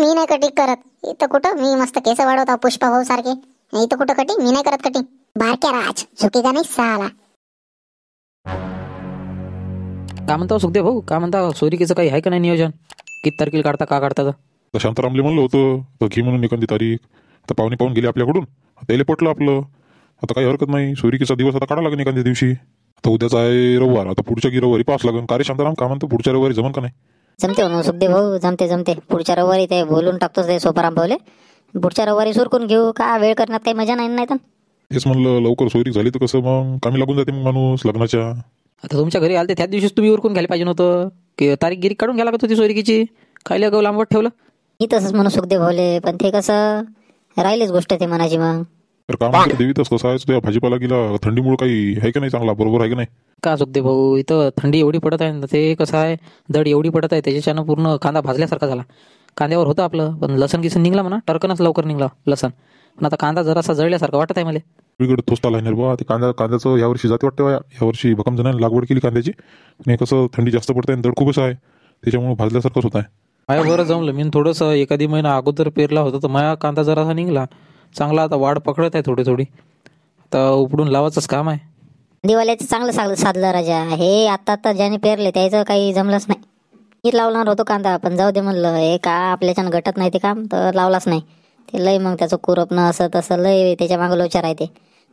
मी नाही कटिंग करत. इथं कुठं मी मस्त केस वाढवता पुष्पा भाऊ सारखे. इथं कुठं कटिंग मी नाही करत कटिंग. बारक्या राज चुकीचा नाही साला. काय म्हणता सुखदेव भाऊ, काय म्हणता सोयरिकीचं काही आहे का नाही नियोजन? किती तारखेला काढता, का काढता? तर शांतारामले म्हणलं होतं तर घे म्हणून एखादी तारीख. आता पाहुणे पाहून गेले आपल्याकडून, त्याला पटलं आपलं. आता काही हरकत नाही, सोयरिकीचा दिवस आता काढा लागेल एखाद्या दिवशी. आता उद्याचा आहे रविवार, आता पुढच्या की रविवारी पास लागेल. का रे शांताराम, का म्हणतो पुढच्या रविवारी जमन का नाही? जमते म्हणून सुखदेव भाऊ, जमते. पुढच्या रविवारी ते बोलून टाकतोच ते सोपाराम भाऊले. पुढच्या रविवारी सुरकून घेऊ. का वेळ करण्यात काही मजा नाही तर. तेच म्हणलं, लवकर सोयरीक झाली तर कसं मग कामी लागून जाते मग माणूस लग्नाच्या. आता तुमच्या घरी आले त्याच दिवशीच तुम्ही उरकून घ्यायला पाहिजे नव्हतं की तारीख गिरीक काढून घ्यायला लागत होती सोयरिकीची. खायला गं लांबवत ठेवलं. मी तसंच म्हणू सुखदेव भाऊले, पण ते कसं राहिलीच गोष्ट ते मनाची. मग तर काम म्हणतो देवीतच कसं आहे, त्या भाजीपाला गेला थंडीमुळे काही आहे का नाही चांगला, बरोबर आहे का नाही? का सुखदेव भाऊ, इथं थंडी एवढी पडत आहे ना, ते कसं आहे दड एवढी पडत आहे त्याच्यानं पूर्ण कांदा भाजल्यासारखा झाला. कांद्यावर होतं आपलं, पण लसण किसन निघला म्हणा, टरकनच लवकर निघला लसण. पण आता कांदा जरासा जळल्यासारखा वाटत आहे मला. वेगळं तोस्ता लाईनर बा, ते कांद्याचं यावर्षी जाते वाटतं. यावर्षी भक्कम जणांनी लागवड केली कांद्याची. आणि कसं थंडी जास्त पडते आणि दड खूपच आहे, त्याच्यामुळे भाजल्यासारखंच होत आहे. माझ्या बरं जमलं, मी थोडंसं एखादी महिना अगोदर पेरला होता तर माझा कांदा जरासा निघला चांगला. आता वाढ पकडत आहे थोडी. आता उपडून लावायचंच काम आहे. दिवाळीचं चांगलं साधलं राजा. हे आता ज्याने पेरले त्याचं काही जमलंच नाही. मी लावणार होतो कांदा, पण जाऊ दे म्हणलं, हे का आपल्याच्यानं घटत नाही ते काम, तर लावलाच नाही. ते लय मग त्याचं कुरपणं असं तसं लय त्याच्या मागं लोचार आहे ते,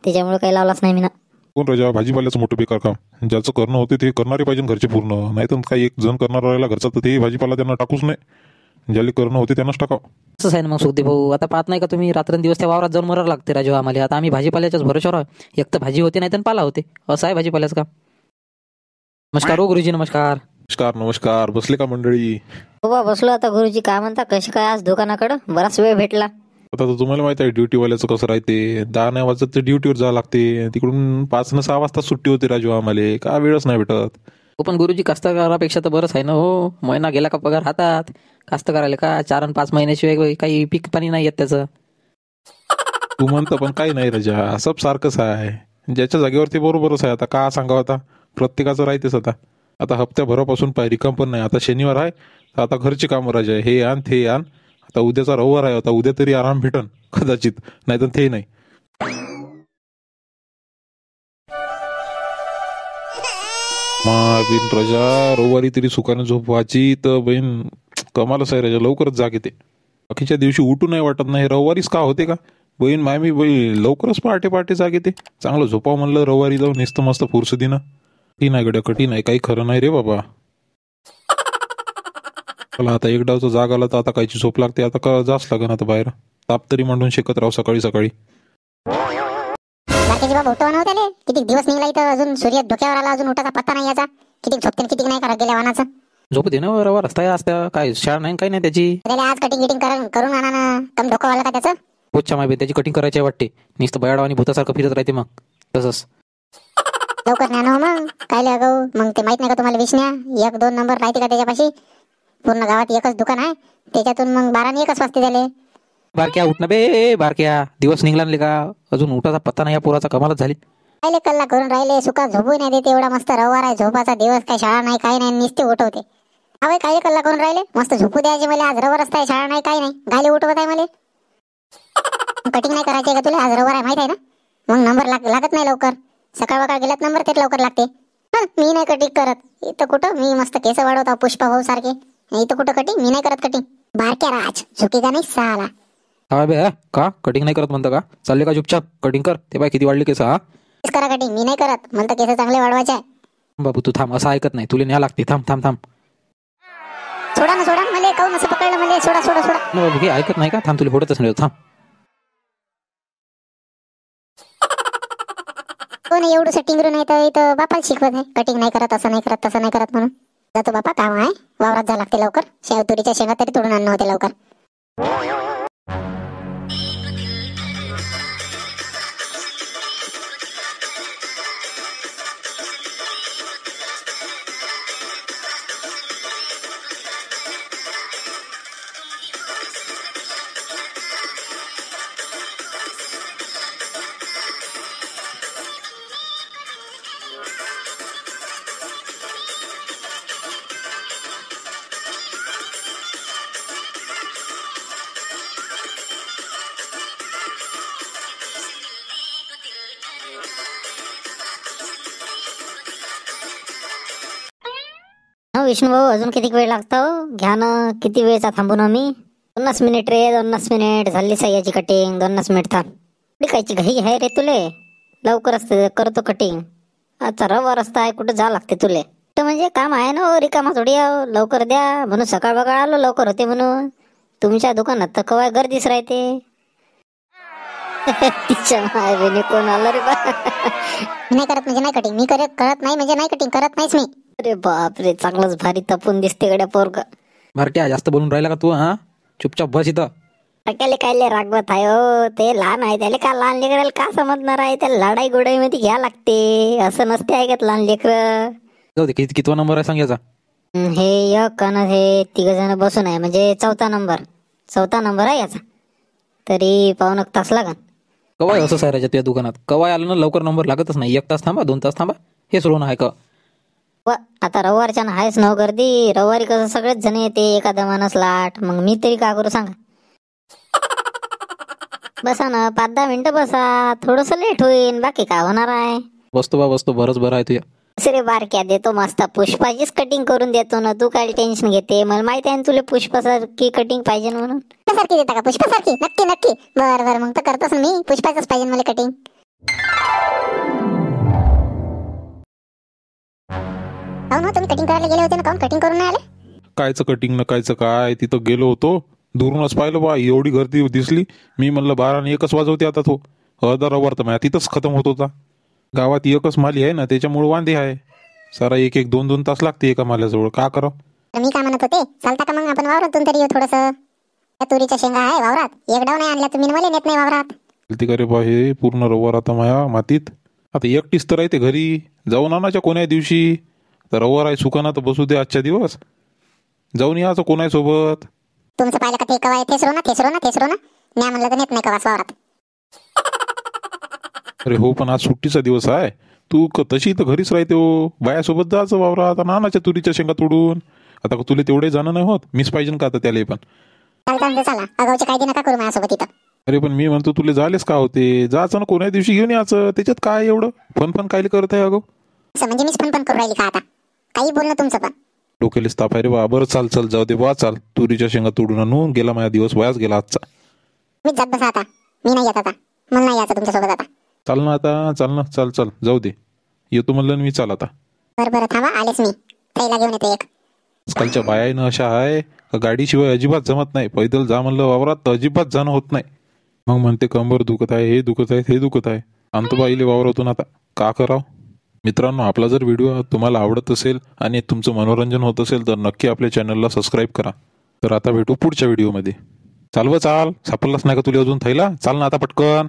त्याच्यामुळे काही लावलाच नाही मी ना. कोण राजा, भाजीपाल्याचं मोठं बेकार काम. ज्याचं करणं होते ते करणारे पाहिजे घरचे पूर्ण. नाही तर काही एक जण करणार राहिला घरचा तर ते भाजीपाला त्यांना टाकूच नाही. ज्याला करणं होते त्यांनाच टाकावं. असंच आहे ना मग सुखदेव भाऊ. आता पाहत नाही का तुम्ही, रात्रंदिवस त्या वावरात जाऊन मरावं लागते राजू आम्हाला. आता आम्ही भाजीपाल्याच्याच भरोशावर आहे. एक तर भाजी होते नाही तर पाला होते, असं आहे भाजीपाल्याचं काम. नमस्कार हो गुरुजी, नमस्कार. नमस्कार. बसले का मंडळी? हो बा बसलो. आता गुरुजी काय म्हणता, कशी काय आज दुकानाकडं बराच वेळ भेटला? आता तर तुम्हाला माहिती आहे ड्युटीवाल्याचं कसं राहते. 10 नाही वाजत तर ड्युटीवर जावं लागते. तिकडून 5 न 6 वाजता सुट्टी होते राजू आम्हाला. का वेळच नाही भेटत. हो पण गुरुजी, कास्तकारापेक्षा तर बरंच आहे ना हो. महिना गेला का पगार हातात. कास्तकाराला का 4 आणि 5 महिन्याशिवाय काही पीक पाणी नाही येत त्याचं. तू म्हणतं पण काही नाही राजा, सब सारखंच आहे. ज्याच्या जागेवर ते बरोबरच आहे. आता का सांगावं, आता प्रत्येकाचं राहतेच. आता हप्त्याभरापासून पाय रिकाम पण नाही. आता शनिवार आहे तर आता घरची कामं राजा, हे आण ते आण. आता उद्याचा रविवार आहे, आता उद्या तरी आराम भेटन कदाचित, नाही तर ते नाही. बिन राजा रविवारी तरी सुखाने झोपवायची तर बहीण कमालच आहे राजा. लवकरच जाग येते. बाकीच्या दिवशी उठू नाही वाटत नाही. रविवारीच का होते का बहीण मायमी लवकरच पहाटे जाग येते. चांगलं झोपावं म्हणलं रविवारी जाऊन नुसतं मस्त फुरसतीनं. कठीण आहे गड्या, कठीण आहे. काही खरं नाही रे बाबा. चला आता एक डावचं जाग आला तर आता कायची झोप लागते. आता का जास्त लागेल आता बाहेर. ताप तरी मांडून शेकत राहू सकाळी. बाकीचे बाबा उठवा नव्हते. किती दिवस निघला इथं, अजून सूर्य डोक्यावर आला, अजून उठाचा पत्ता नाही याचा. किती झोपते किती नाही करा गेल्या वानाचं. झोप दे ना रवा, रस्ता असत्या काय शाळा नाही काही नाही त्याची. आज कटिंग करून आणा ना. कम डोकं वाला का त्याचं? पोच्छा माहिती त्याची कटिंग करायची वाटते. नुसतं बयाडा आणि भूतासारखं फिरत राहते मग तसंच. लवकर ज्ञान हो मग काय लगाऊ. मग ते माहित नाही का तुम्हाला विष्ण्या 1-2 नंबर राहते का त्याच्यापाशी? पूर्ण गावात एकच दुकान आहे, त्याच्यातून मग 12 आणि 1च वाजते झाले. बारक्या उठ ना बे बारक्या, दिवस निघला का अजून उठाचा पत्ता नाही. या पोराचा कमालच झाली. पहिले कल्ला करून राहिले, सुका झोपू नाही देते. एवढा मस्त रविवार आहे, झोपाचा दिवस, काय शाळा नाही काही नाही, नुसते उठवते. अवे काय कल्ला करून राहिले, मस्त झोपू द्यायचे मला. आज रविवार असताय, शाळा नाही काही नाही, गायले उठवत आहे मला. कटिंग नाही करायची का तुला? आज रविवार आहे माहित आहे ना. मग नंबर लागत नाही लवकर. सकाळ गेलात नंबर तेच लवकर लागते. मी नाही कटिंग करत. इथं कुठं मी मस्त केस वाढवता पुष्पा भाऊ सारखे. इथं कुठं कटिंग मी नाही करत कटिंग. बारक्या राज चुकीचा नाही साला. हा बे, का कटिंग नाही करत म्हणतं का? चालले का चुपचाप कटिंग कर. ते बाय किती वाढली केस. हा करा कटिंग, मी नाही करत. मला तर केस चांगले वाढवायचे आहे. बाबू तू थांब, असं ऐकत नाही. तुला न्याय लागते. थांब. सोडा मला काऊन असं पकडलं मला. सोडा बाबू हे ऐकत नाही का? थांब, तुला फोडतच नाही. थांब. कोण एवढं सेटिंग नाही तर इथं बापाला शिकवत आहे. कटिंग नाही करत, असं नाही करत, तसं नाही करत म्हणून. जातो बापा, काम आहे वावरात जा लागते लवकर. तुरीच्या शेंगा तरी तोडून आणणं होते लवकर. विष्णू भाऊ, अजून किती वेळ लागतो? घ्या ना, किती वेळचा थांबून आम्ही? 50 मिनिट रे, 50 मिनिट झाली सह्याची कटिंग. 50 मिनिट थांब. एवढी कायची घाई आहे रे तुले? लवकरच करतो कटिंग. आजचा रविवार रस्ता आहे, कुठं जा लागते तुले? तर म्हणजे काम आहे ना हो, रिकामा थोडी आहो. लवकर द्या म्हणून सकाळ बकाळ आलो, लवकर होते म्हणून. तुमच्या दुकानात तर कवाय गर्दीच राहते. तिच्या माय बहिणी कोण आलं रे बा? मी नाही करत म्हणजे नाही कटिंग. मी करत नाही म्हणजे नाही कटिंग करत नाहीच मी. अरे बापरे, चांगलंच भारी तपून दिसते गड्या पोरग. भारट्या जास्त बोलून राहिला का तू? हा, चुपचाप बस इथं. अकेले कायले रागवत आहे हो? ते लहान आहे, त्याला का लहान लेकराला का समजणार आहे? त्याला लढाई गोडाई मध्ये घ्या लागते, असं नसते ऐकत लहान लेकर. जाऊ दे, कितवा नंबर आहे सांग याचा? हे एक आणि हे 3 जण बसून आहे, म्हणजे चौथा नंबर आहे याचा. तरी पाऊण एक तास लागन. कवाय असं सायराच्या तुझ्या दुकानात कवाय आलं ना लवकर नंबर लागतच नाही. 1 तास थांबा, 2 तास थांबा, हे सोडून आहे का? व आता रविवारच्या ना आहेच नव गर्दी. रविवारी कसं सगळेच जण येते एखादा माणूस लाट, मग मी तरी का करू सांगा? बसा ना, 5-10 मिनिटं बसा. थोडस लेट होईल, बाकी काय होणार आहे? बसतो बरंच बरं आहे तुझ्या. दुसरे बारक्या देतो मस्त, पुष्पाचीच कटिंग करून देतो ना. तू काय टेन्शन घेते? मला माहिती आहे ना तुला पुष्पासारखी कटिंग पाहिजे म्हणून. पुष्पासारखी देता का? पुष्पासारखी? नक्की. बरं मग तर करतोच मी. पुष्पाचंच पाहिजे मला कटिंग. काहून हो, तुम्ही कटिंग करायला गेले होते ना, काहून कटिंग करून नाही आले? कायचं कटिंग न कायचं काय, तिथं गेलो होतो, दुरूनच पाहिलं बा, एवढी गर्दी दिसली. मी म्हणलं 12 आणि 1 वाजवते आता. तो अर्धा रविवार तर माझ्या तिथंच खतम होत होता. गावात एकच माली आहे ना, त्याच्यामुळे वांदे आहे. सारा 1-1, 2-2 तास लागते एका माल्याजवळ. का करावं? तर मी काय म्हणत होते, चालता का मग आपण वावरातून तरी येऊ थोडंसं? त्या तुरीच्या शेंगा आहे वावरात, एक डाव नाही आणल्या तुम्ही, मला नेत नाही वावरात. ती करे बा, हे पूर्ण रविवार आता माया मातीत. आता एकटीच तर राहते घरी, जाऊन आणायच्या कोण्या दिवशी. तर रविवार आहे, सुकाना तर बसू दे आजच्या दिवस. जाऊन यायचं कोणाय सोबत. तुमचं पाहिलं का ते कवाय थेसरो ना मी म्हणलं तर नेत नाही कवास वावरात. अरे हो, पण आज सुट्टीचा दिवस आहे. तू तशी तर घरीच राहते हो. बायासोबत जायचं वावरात, नानाच्या तुरीच्या शेंगा तोडून. आता तुला तेवढे जाणं नाही होत, मीच पाहिजे का आता त्याला पण? चालतं चला, अगावचे कायदे नका करू माझ्यासोबत इथं. अरे पण मी म्हणतो तुला झालेच का होते, जायचं ना कोण्या दिवशी घेऊन यायचं. त्याच्यात काय एवढं फन कायले करत आहे अगो? असं म्हणजे मीच पण करू राहिली का आता? काही बोलणं तुमचं पण. डोक्याला ताप आहे रे बा. बरं चाल जाऊ दे बा, चाल. तुरीच्या शेंगा तोडून आणू. गेला माझा दिवस, वायाच गेला आजचा. मीच जात बसा आता. मी नाही येत आता, मला नाही यायचं तुमच्यासोबत आता. चाल ना आता, चाल जाऊ दे. येतो म्हणलं मी, चाल आता. बरं थांबा, आलेच मी. थैला घेऊन येतो एक. आजकालच्या बायानं अशा आहे का गाडीशिवाय अजिबात जमत नाही. पैदल जा म्हणलं वावरात तर अजिबात जाणं होत नाही. मग म्हणते कंबर दुखत आहे, हे दुखत आहे, ते दुखत आहे. आणतो बाईले वावरातून आता. का करावं? मित्रांनो, आपला जर व्हिडिओ तुम्हाला आवडत असेल आणि तुमचं मनोरंजन होत असेल तर नक्की आपल्या चॅनलला सबस्क्राईब करा. तर आता भेटू पुढच्या व्हिडिओमध्ये. चाल सापडलाच नाही का तुला अजून थैला? चाल ना आता पटकन.